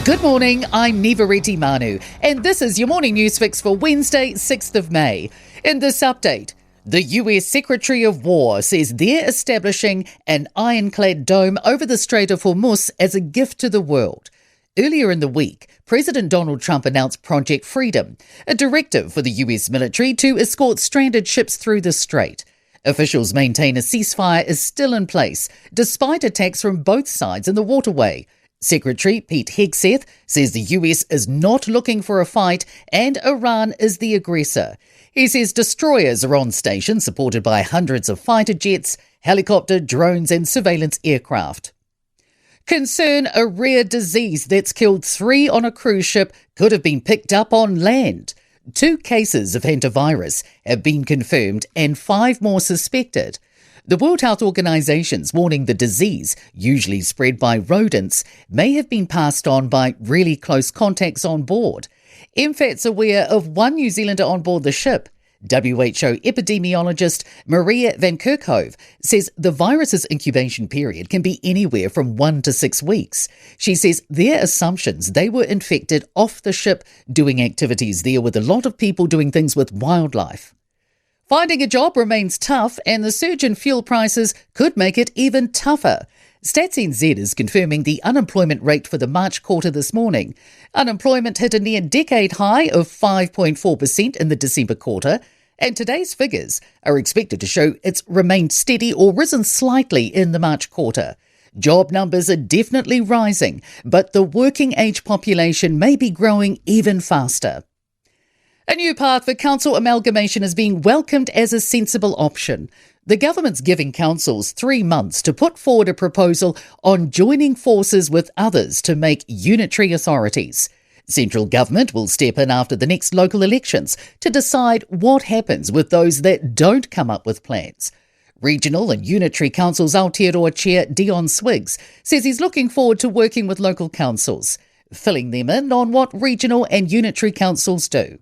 Good morning, I'm Nivareti Manu, and this is your morning news fix for Wednesday, 6th of May. In this update, the US Secretary of War says they're establishing an ironclad dome over the Strait of Hormuz as a gift to the world. Earlier in the week, President Donald Trump announced Project Freedom, a directive for the US military to escort stranded ships through the strait. Officials maintain a ceasefire is still in place, despite attacks from both sides in the waterway. Secretary Pete Hegseth says the US is not looking for a fight and Iran is the aggressor. He says destroyers are on station, supported by hundreds of fighter jets, helicopter, drones and surveillance aircraft. Concern a rare disease that's killed 3 on a cruise ship could have been picked up on land. 2 cases of hantavirus have been confirmed and 5 more suspected. The World Health Organization's warning the disease, usually spread by rodents, may have been passed on by really close contacts on board. MFAT's aware of 1 New Zealander on board the ship. WHO epidemiologist Maria van Kerkhove says the virus's incubation period can be anywhere from 1 to 6 weeks. She says their assumptions they were infected off the ship, doing activities there with a lot of people doing things with wildlife. Finding a job remains tough, and the surge in fuel prices could make it even tougher. Stats NZ is confirming the unemployment rate for the March quarter this morning. Unemployment hit a near-decade high of 5.4% in the December quarter, and today's figures are expected to show it's remained steady or risen slightly in the March quarter. Job numbers are definitely rising, but the working-age population may be growing even faster. A new path for council amalgamation is being welcomed as a sensible option. The government's giving councils 3 months to put forward a proposal on joining forces with others to make unitary authorities. Central government will step in after the next local elections to decide what happens with those that don't come up with plans. Regional and Unitary Council's Aotearoa Chair Dion Swiggs says he's looking forward to working with local councils, filling them in on what regional and unitary councils do.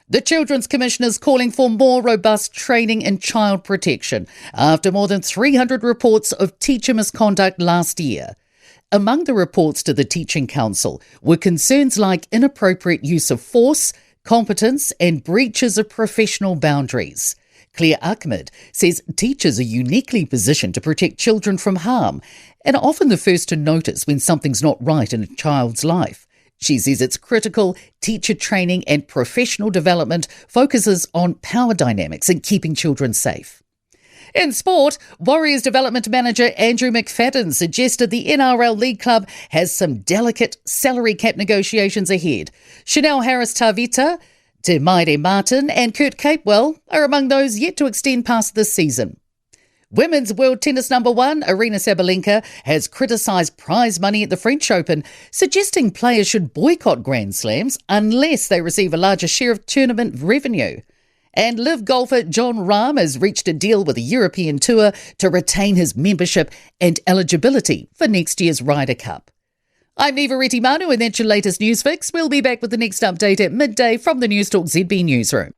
The Children's Commission is calling for more robust training in child protection after more than 300 reports of teacher misconduct last year. Among the reports to the Teaching Council were concerns like inappropriate use of force, competence and breaches of professional boundaries. Claire Ahmed says teachers are uniquely positioned to protect children from harm and are often the first to notice when something's not right in a child's life. She says it's critical teacher training and professional development focuses on power dynamics and keeping children safe. In sport, Warriors development manager Andrew McFadden suggested the NRL League Club has some delicate salary cap negotiations ahead. Chanel Harris-Tavita, Te Maire Martin and Kurt Capewell are among those yet to extend past this season. Women's world tennis number 1, Aryna Sabalenka, has criticised prize money at the French Open, suggesting players should boycott Grand Slams unless they receive a larger share of tournament revenue. And Live golfer John Rahm has reached a deal with the European Tour to retain his membership and eligibility for next year's Ryder Cup. I'm Nivareti Manu, and that's your latest news fix. We'll be back with the next update at midday from the Newstalk ZB newsroom.